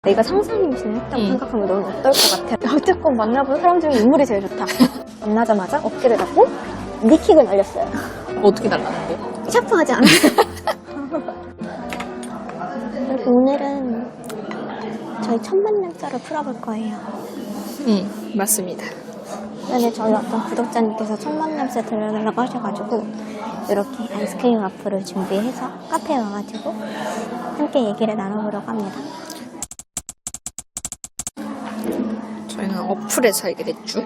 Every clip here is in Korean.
내가 상상 임신을 했다고 생각하면 너는 어떨 것 같아? 여태껏 만나본 사람 중에 인물이 제일 좋다. 만나자마자 어깨를 잡고 니킥을 날렸어요. 어떻게 날랐는데? 샤프하지 않았어요. 그래서 오늘은 저희 첫 만남자를 풀어볼 거예요. 맞습니다. 근데 저희 어떤 구독자님께서 첫 만남자 들으려고 하셔가지고 이렇게 아이스크림 와플을 준비해서 카페에 와가지고 함께 얘기를 나눠보려고 합니다. 저희는 어플에서 알게 됐죠?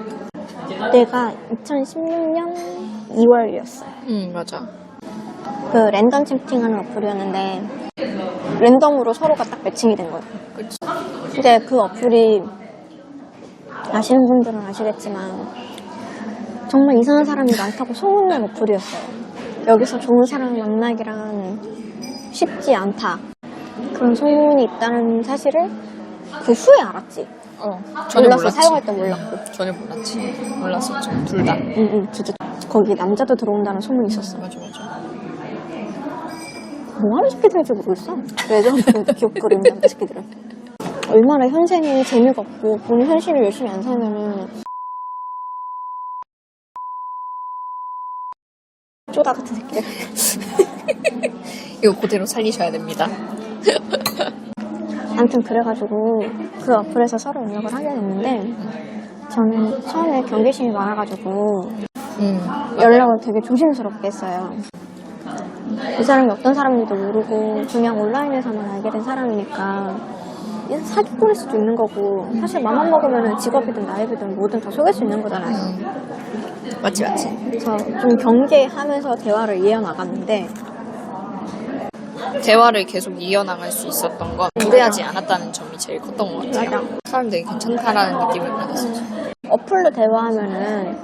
그때가 2016년 2월이었어요. 맞아. 그 랜덤 채팅하는 어플이었는데 랜덤으로 서로가 딱 매칭이 된 거예요. 그치. 근데 그 어플이 아시는 분들은 아시겠지만 정말 이상한 사람이 많다고 소문난 어플이었어요. 여기서 좋은 사람을 만나기란 쉽지 않다. 그런 소문이 있다는 사실을 그 후에 알았지. 전혀 몰랐어. 몰랐지. 사용할 때 몰랐고. 전혀 몰랐지. 몰랐었죠. 둘 다. 진짜 거기 남자도 들어온다는 소문이 있었어. 맞아. 뭐하는 새끼들인지 모르겠어. 레전드 기억거리는 남자 새끼들은. 얼마나 현생이 재미가 없고 본인 현실을 열심히 안 살면은 쪼다 같은 새끼들. 이거 그대로 살리셔야 됩니다. 아무튼 그래가지고 그 어플에서 서로 연락을 하게 됐는데 저는 처음에 경계심이 많아가지고 연락을 되게 조심스럽게 했어요. 이 사람이 어떤 사람인지도 모르고 그냥 온라인에서만 알게 된 사람이니까 사기꾼일 수도 있는 거고 사실 맘만 먹으면 직업이든 나이든 뭐든 다 속일 수 있는 거잖아요. 맞지. 그래서 좀 경계하면서 대화를 이어나갔는데 대화를 계속 이어나갈 수 있었던 건 무례하지 않았다는 점이 제일 컸던 것 같아요. 맞아. 사람 되게 괜찮다라는 느낌을 받았었죠. 어플로 대화하면은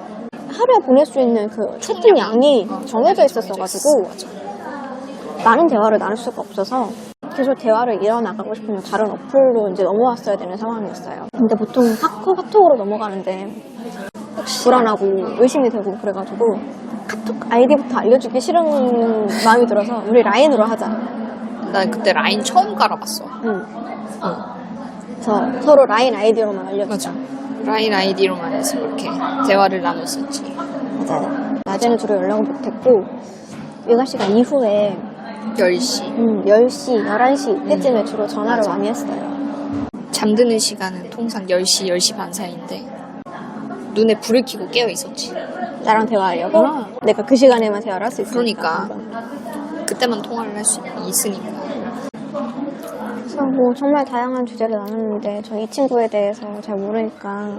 하루에 보낼 수 있는 그 채팅 양이 정해져 있었어가지고 많은 대화를 나눌 수가 없어서 계속 대화를 이어나가고 싶으면 다른 어플로 이제 넘어왔어야 되는 상황이었어요. 근데 보통 카톡으로 넘어가는데 불안하고 의심이 되고 그래가지고 카톡 아이디부터 알려주기 싫은 마음이 들어서 우리 라인으로 하자. 난 그때 라인 처음 깔아봤어. 그래서 서로 라인 아이디로만 알려주자. 맞아. 라인 아이디로만 해서 그렇게 대화를 나눴었지. 맞아요. 낮에는 주로 연락을 못했고 외가 시간 이후에 10시. 10시, 11시 이때쯤에 주로 전화를 많이 했어요. 잠드는 시간은 통상 10시, 10시 반 사이인데 눈에 불을 켜고 깨어 있었지. 나랑 대화하려고? 내가 그 시간에만 대화를 할 수 있으니까. 그러니까 그때만 통화를 할 수 있으니까. 그래서 뭐 정말 다양한 주제를 나눴는데 저 이 친구에 대해서 잘 모르니까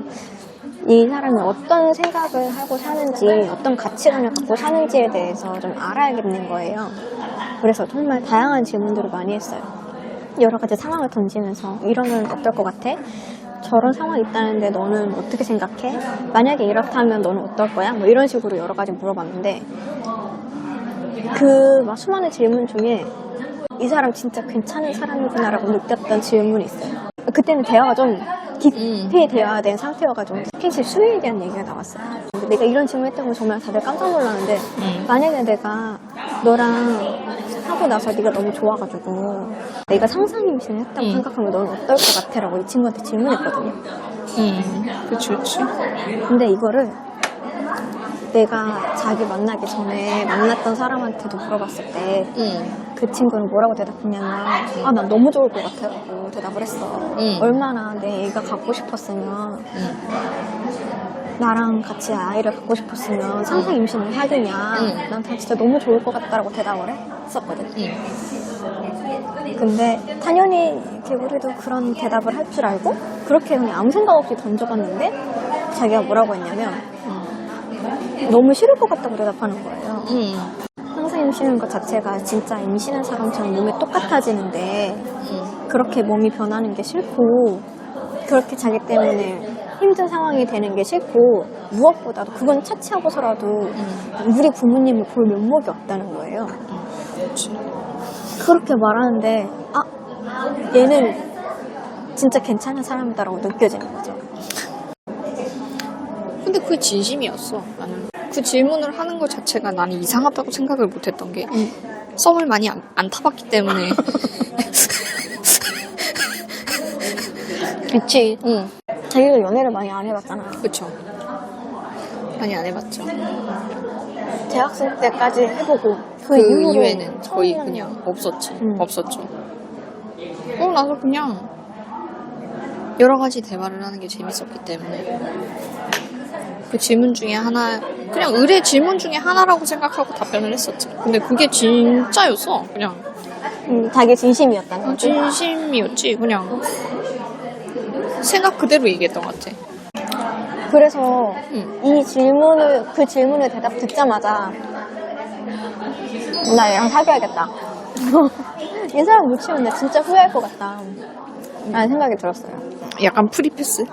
이 사람이 어떤 생각을 하고 사는지 어떤 가치관을 갖고 사는지에 대해서 좀 알아야겠는 거예요. 그래서 정말 다양한 질문들을 많이 했어요. 여러 가지 상황을 던지면서 이러면 어떨 것 같아? 저런 상황이 있다는데 너는 어떻게 생각해? 만약에 이렇다면 너는 어떨 거야? 뭐 이런 식으로 여러 가지 물어봤는데 그 막 수많은 질문 중에 이 사람 진짜 괜찮은 사람이구나라고 느꼈던 질문이 있어요. 그때는 대화가 좀 깊이 대화된 상태여가지고 스킨십 수위에 대한 얘기가 나왔어요. 내가 이런 질문 했다고 정말 다들 깜짝 놀랐는데 만약에 내가 너랑 하고 나서 네가 너무 좋아가지고 내가 상상 임신을 했다고 생각하면 너는 어떨 것 같아? 라고 이 친구한테 질문했거든요. 그치. 근데 이거를 내가 자기 만나기 전에 만났던 사람한테도 물어봤을 때 그 친구는 뭐라고 대답했냐면 난 너무 좋을 것 같아라고 대답을 했어. 얼마나 내 애가 갖고 싶었으면 나랑 같이 아이를 갖고 싶었으면 상상 임신을 하겠냐. 난 진짜 너무 좋을 것 같다라고 대답을 했었거든. 근데 당연히 개구리도 그런 대답을 할 줄 알고 그렇게 그냥 아무 생각 없이 던져봤는데 자기가 뭐라고 했냐면 너무 싫을 것 같다고 대답하는 거예요. 항상 임신하는 것 자체가 진짜 임신한 사람처럼 몸이 똑같아지는데 그렇게 몸이 변하는 게 싫고 그렇게 자기 때문에 힘든 상황이 되는 게 싫고 무엇보다도 그건 차치하고서라도 우리 부모님을 볼 면목이 없다는 거예요. 그렇게 말하는데 얘는 진짜 괜찮은 사람이다라고 느껴지는 거죠. 근데 그게 진심이었어. 나는 그 질문을 하는 것 자체가 나는 이상하다고 생각을 못했던 게 썸을 많이 안 타봤기 때문에 그치. 응. 자기가 연애를 많이 안 해봤잖아. 그쵸. 많이 안 해봤죠. 대학생 때까지 해보고 그 이후로 이후에는 거의 처음이라는 그냥 없었지. 응. 없었죠. 그러고 나서 그냥 여러 가지 대화를 하는 게 재밌었기 때문에 그 질문 중에 하나, 그냥 의뢰 질문 중에 하나라고 생각하고 답변을 했었지. 근데 그게 진짜였어. 그냥 자기 진심이었다는 거지. 진심이었지. 그냥 생각 그대로 얘기했던 것 같아. 그래서 응. 그 질문을 대답 듣자마자 나 얘랑 사귀어야겠다. 이 사람 놓치면 나 진짜 후회할 것 같다. 라는 생각이 들었어요. 약간 프리패스?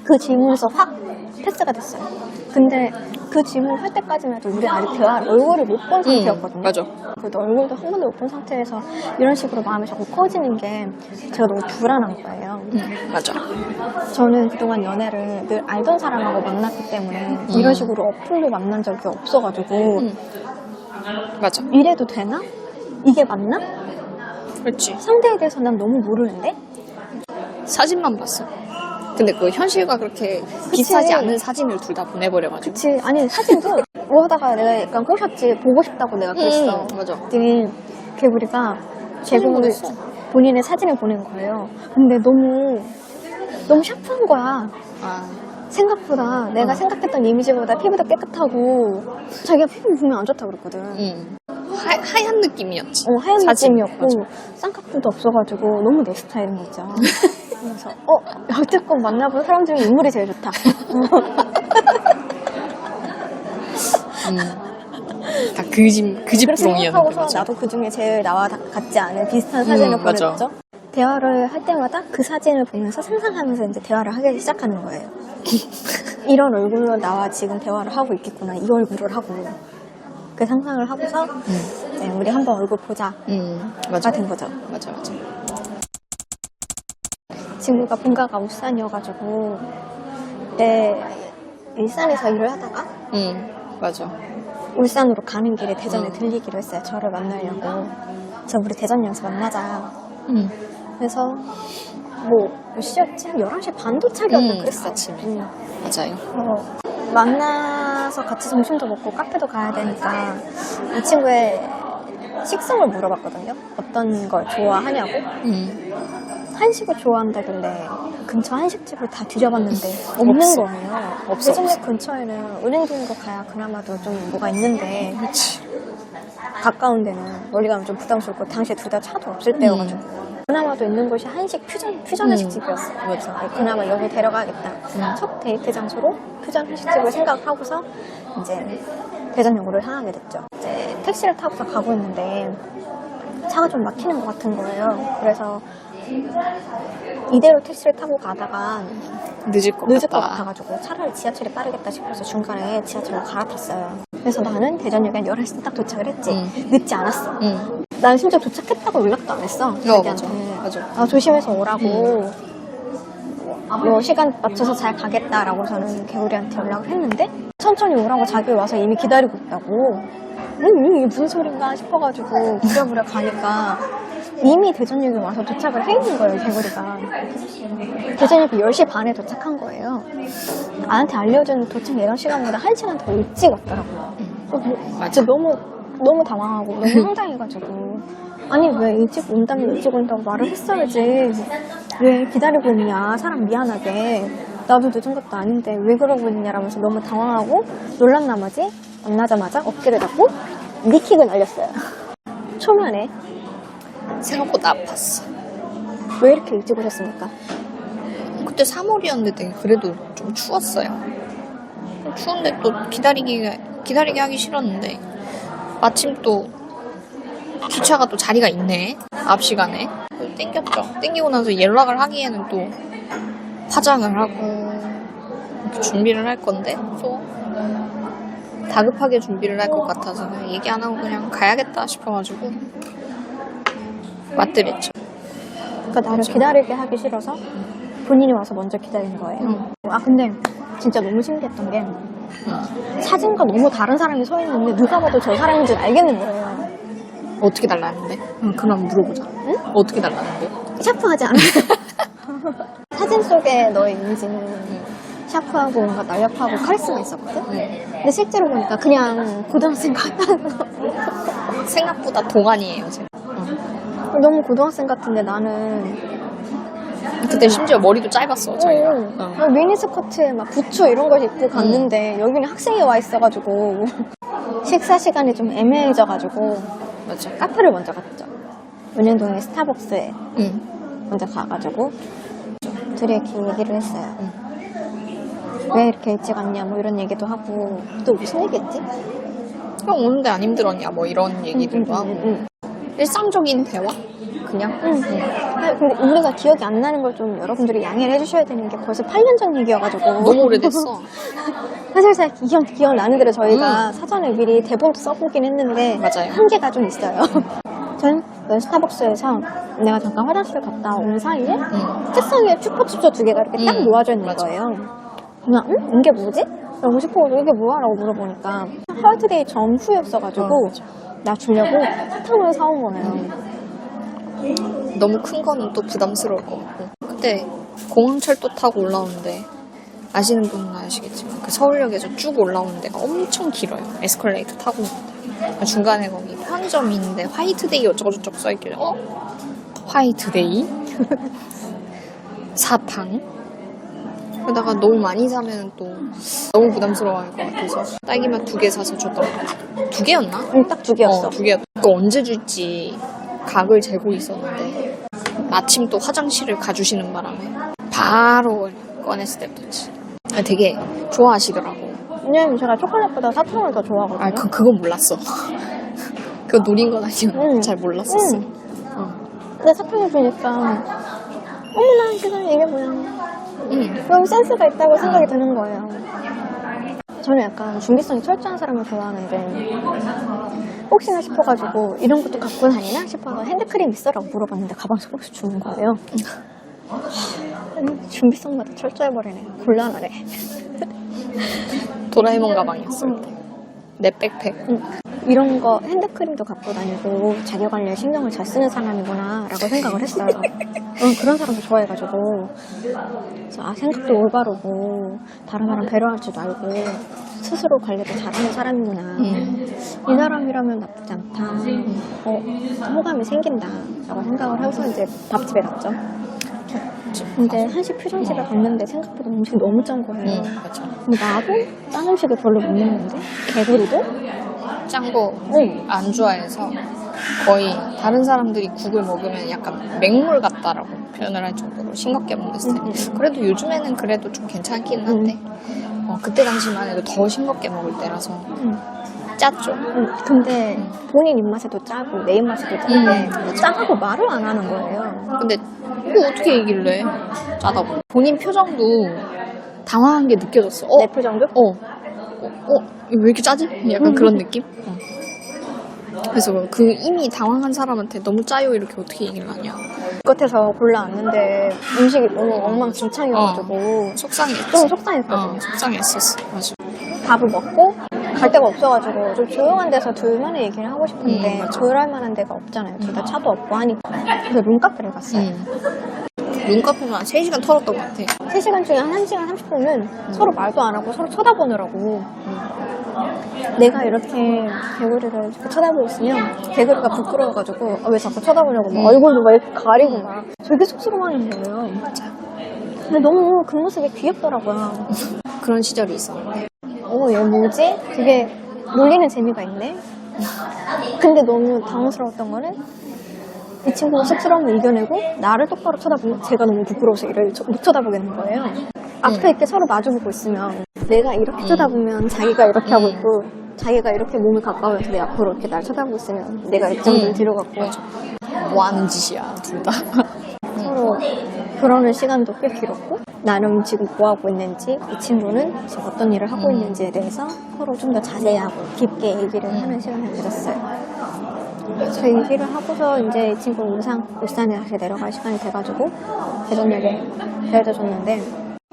그 질문에서 확 패스가 됐어요. 근데 그 질문을 할 때까지만 해도 우리 아직 얼굴을 못 본 상태였거든요. 맞아. 그래도 얼굴도 한 번도 못 본 상태에서 이런 식으로 마음이 자꾸 커지는 게 제가 너무 불안한 거예요. 맞아. 저는 그동안 연애를 늘 알던 사람하고 만났기 때문에 이런 식으로 어플로 만난 적이 없어가지고 맞아. 이래도 되나? 이게 맞나? 그렇지. 상대에 대해서 난 너무 모르는데? 사진만 봤어. 근데 그 현실과 그렇게 비슷하지 않은 사진을 둘 다 보내버려가지고. 그치. 아니 사진도 뭐 하다가 내가 약간 꼬셨지. 보고 싶다고 내가 그랬어. 맞아. 그랬더니 개구리가 사진 보냈어. 본인의 사진을 보낸 거예요. 근데 너무 샤프한 거야. 아, 생각보다 내가 생각했던 이미지보다 피부도 깨끗하고 자기가 피부 보면 안 좋다고 그랬거든. 하얀 느낌이었지. 하얀 사진. 느낌이었고 쌍꺼풀도 없어가지고 너무 내 스타일인 거죠. 그래서 여태껏 만나본 사람 중에 인물이 제일 좋다. 다 그 집 그렇게 부렁이었는데. 생각하고서 맞아. 나도 그 중에 제일 나와 같지 않은 비슷한 사진을 맞아. 보냈죠. 대화를 할 때마다 그 사진을 보면서 상상하면서 이제 대화를 하기 시작하는 거예요. 이런 얼굴로 나와 지금 대화를 하고 있겠구나. 이 얼굴을 하고. 그 상상을 하고서 이제 우리 한번 얼굴 보자가 맞아. 된 거죠. 맞아. 친구가 본가가 울산이어가지고 내 일산에서 일을 하다가 맞아. 울산으로 가는 길에 대전에 들리기로 했어요. 저를 만나려고. 저 우리 대전역에서 만나자. 그래서 몇 시였지? 한 11시 반 도착이었고 그랬어. 아침에. 맞아요. 만나서 같이 점심도 먹고 카페도 가야 되니까 이 친구의 식성을 물어봤거든요. 어떤 걸 좋아하냐고. 한식을 좋아한다길래 근처 한식집을 다 뒤져봤는데 없는 없어. 거예요. 없어. 대전역 근처에는 은행 정도 가야 그나마도 좀 뭐가 있는데 그렇지. 가까운 데는 멀리 가면 좀 부담스럽고 당시에 둘 다 차도 없을 때여가지고 그나마도 있는 곳이 한식 퓨전 한식집이었어요. 그래서 그나마 여기 데려가야겠다. 첫 데이트 장소로 퓨전 한식집을 생각하고서 이제 대전역으로 향하게 됐죠. 이제 택시를 타고서 가고 있는데 차가 좀 막히는 것 같은 거예요. 그래서 이대로 택시를 타고 가다가 늦을 것 같아가지고 차라리 지하철이 빠르겠다 싶어서 중간에 지하철로 갈아탔어요. 그래서 나는 대전역에 한 11시 딱 도착을 했지. 늦지 않았어. 난 심지어 도착했다고 연락도 안 했어. 자기한테. 맞아. 조심해서 오라고. 시간 맞춰서 잘 가겠다라고 저는 개구리한테 연락을 했는데 천천히 오라고 자기 와서 이미 기다리고 있다고. 이게 무슨 소린가 싶어가지고 부랴부랴 가니까 이미 대전역에 와서 도착을 해 있는 거예요, 개구리가. 대전역에 10시 반에 도착한 거예요. 나한테 알려준 도착 예정 시간보다 1시간 더 일찍 왔더라고요. 맞아. 너무 당황하고 너무 황당해가지고 아니 왜 일찍 온다고 말을 했어야지. 왜 기다리고 있냐, 사람 미안하게. 나도 늦은 것도 아닌데 왜 그러고 있냐라면서 너무 당황하고 놀란 나머지 만나자마자 어깨를 잡고 니킥을 날렸어요. 초면에. 생각보다 아팠어. 왜 이렇게 일찍 오셨습니까? 그때 3월이었는데 그래도 좀 추웠어요. 추운데 또 기다리게 하기 싫었는데 마침 또 기차가 또 자리가 있네. 앞 시간에. 땡겼죠. 땡기고 나서 연락을 하기에는 또 화장을 하고 이렇게 준비를 할 건데 또 다급하게 준비를 할 것 같아서 얘기 안 하고 그냥 가야겠다 싶어가지고 맞들였죠. 그러니까 나를 기다리게 하기 싫어서 본인이 와서 먼저 기다린 거예요. 근데 진짜 너무 신기했던 게 사진과 너무 다른 사람이 서 있는데 누가 봐도 저 사람인 줄 알겠는 거예요. 어떻게 달랐는데? 그럼 물어보자. 응? 어떻게 달랐는데? 샤프하지 않아요. 사진 속에 너의 이미지는 샤프하고 뭔가 날렵하고 카리스마 있었거든? 근데 실제로 보니까 그냥 고등학생 같다는 거. 생각보다 동안이에요, 제가. 너무 고등학생 같은데 나는 그때 심지어 머리도 짧았어, 저희가. 미니스커트에 막 부츠 이런 거 입고 갔는데 여기는 학생이 와 있어가지고 식사 시간이 좀 애매해져가지고 맞아. 카페를 먼저 갔죠. 은현동의 스타벅스에 응. 먼저 가가지고 둘이 이렇게 얘기를 했어요. 왜 이렇게 일찍 왔냐 뭐 이런 얘기도 하고 또 무슨 얘기했지? 형 오는데 안 힘들었냐, 뭐 이런 얘기들도 하고. 일상적인 대화? 그냥? 근데 우리가 기억이 안 나는 걸 좀 여러분들이 양해를 해주셔야 되는 게 벌써 8년 전 얘기여가지고 너무 오래됐어. 사실 기억나는 대로 저희가 사전에 미리 대본도 써보긴 했는데 맞아요. 한계가 좀 있어요. 저는 그 스타벅스에서 내가 잠깐 화장실 갔다 오는 사이에 책상에 슈퍼칩스 2개가 이렇게 딱 놓아져 있는 맞아. 거예요. 그냥 이게 뭐지? 라고 싶어가지고 이게 뭐야? 라고 물어보니까 하드데이 전후였어가지고 나 주려고 사탕을 사온 거예요. 너무 큰 거는 또 부담스러울 것 같고. 그때 공항철도 타고 올라오는데 아시는 분은 아시겠지만 그 서울역에서 쭉 올라오는 데가 엄청 길어요. 에스컬레이터 타고 오는데 중간에 거기 편의점이 있는데 화이트데이 어쩌고저쩌고 써있길래 화이트데이? 사탕? 그러다가 너무 많이 사면 또 너무 부담스러워할 것 같아서 딸기맛 2개 사서 줬더라고요. 2개였나? 응, 딱 2개였어. 2개였다. 그거 언제 줄지 각을 재고 있었는데 마침 또 화장실을 가주시는 바람에 바로 꺼냈을 때부터지. 되게 좋아하시더라고. 왜냐면 제가 초콜릿보다 사탕을 더 좋아하거든요. 그건 몰랐어. 그거 노린 건 아니고 잘 몰랐었어. 근데 사탕을 보니까 어머나 세상에 이게 뭐야. 너무 센스가 있다고 생각이 드는 거예요. 저는 약간 준비성이 철저한 사람을 좋아하는데 혹시나 싶어가지고 이런 것도 갖고 다니나 싶어서 핸드크림 있어라고 물어봤는데 가방 속에서 주는 거예요. 준비성마다 철저해버리네. 곤란하네. 도라에몽 가방이었어. 내 백팩. 이런 거 핸드크림도 갖고 다니고 자기 관리에 신경을 잘 쓰는 사람이구나 라고 생각을 했어요. 그런 사람을 좋아해가지고 그래서 생각도 올바르고 다른 사람 배려할 줄도 알고 스스로 관리도 잘하는 사람이구나. 이 사람이라면 나쁘지 않다. 호감이 생긴다 라고 생각을 해서 이제 밥집에 갔죠. 근데 한식 퓨전집에 갔는데 생각보다 음식이 너무 짠 거예요. 맞아. 근데 나도 짠 음식을 별로 못 먹는데 개구리도 짠 거 안 좋아해서 거의 다른 사람들이 국을 먹으면 약간 맹물 같다라고 표현을 할 정도로 싱겁게 먹는 스타일. 그래도 요즘에는 그래도 좀 괜찮기는 한데 그때 당시만 해도 더 싱겁게 먹을 때라서 짰죠. 근데 본인 입맛에도 짜고 내 입맛에도 짠데 짜다고 말을 안 하는 거예요. 근데 이거 어떻게 얘기를 해? 짜다고. 본인 표정도 당황한 게 느껴졌어. 내 표정도? 이거 왜 이렇게 짜지? 약간 그런 느낌? 그래서 그 이미 당황한 사람한테 너무 짜요 이렇게 어떻게 얘기를 하냐. 끝에서 골라왔는데 음식이 너무 엉망진창이어가지고 속상했지. 좀 속상했거든요. 속상했었어. 맞아. 밥을 먹고 갈 데가 없어가지고 좀 조용한 데서 둘만의 얘기를 하고 싶은데 그럴 만한 데가 없잖아요. 둘 다 차도 없고 하니까. 그래서 룸카페를 갔어요. 룸카페만 한 3시간 털었던 것 같아. 3시간 중에 한 1시간 30분은 서로 말도 안 하고 서로 쳐다보느라고. 내가 이렇게 개구리를 이렇게 쳐다보고 있으면 개구리가 부끄러워가지고 왜 자꾸 쳐다보냐고 막 얼굴도 막 이렇게 가리고 막 되게 쑥스러워하는 거예요. 맞아. 근데 너무 그 모습이 귀엽더라고요. 그런 시절이 있었는데. 얘 뭐지? 되게 놀리는 재미가 있네. 근데 너무 당황스러웠던 거는 이 친구가 쑥스러움을 이겨내고 나를 똑바로 쳐다보면 제가 너무 부끄러워서 이를 못 쳐다보겠는 거예요. 앞에 이렇게 서로 마주보고 있으면 내가 이렇게 쳐다보면 자기가 이렇게 하고 있고 자기가 이렇게 몸을 가까워서 내 앞으로 이렇게 날 쳐다보고 있으면 내가 입장을 뒤로 갖고 뭐 하는 짓이야 둘 다. 서로 그러는 시간도 꽤 길었고 나름 지금 뭐 하고 있는지 이 친구는 지금 어떤 일을 하고 있는지에 대해서 서로 좀 더 자세하고 깊게 얘기를 하는 시간을 가졌어요. 그 얘기를 하고서 이제 이 친구 울산에 다시 내려갈 시간이 돼가지고 대전역에 데려다 줬는데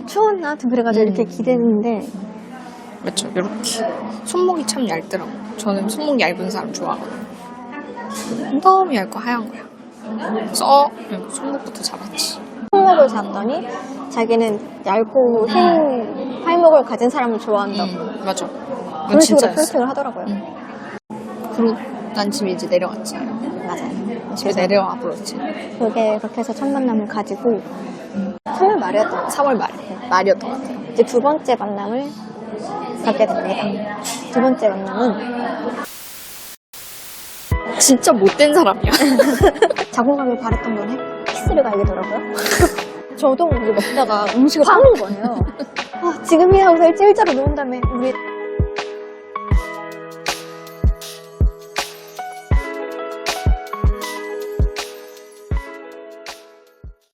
추웠나? 그래가지고 이렇게 기대했는데 그렇죠. 이렇게 손목이 참 얇더라고. 저는 손목 얇은 사람 좋아하거든요. 너무 얇고 하얀 거야. 손목부터 잡았지. 정말 팔목을 잡더니 자기는 얇고 흰 팔목을 가진 사람을 좋아한다고. 맞아. 그런 식으로 진짜였어. 플러팅을 하더라고요. 그리고 난 집에 이제 내려갔지. 맞아요. 집에 내려와 버렸지. 그게 그렇게 해서 첫 만남을 가지고 3월 말이었던 3월 말이었던 것 같아요. 이제 두 번째 만남을 갖게 됩니다. 두 번째 만남은 진짜 못된 사람이야. 자궁감을 바랬던 건 키스를 갈기더라고요. 저도 우리 먹다가 음식을 파는 거예요. 아, 지금이야 하고서 일자로 놓은 다음에 우리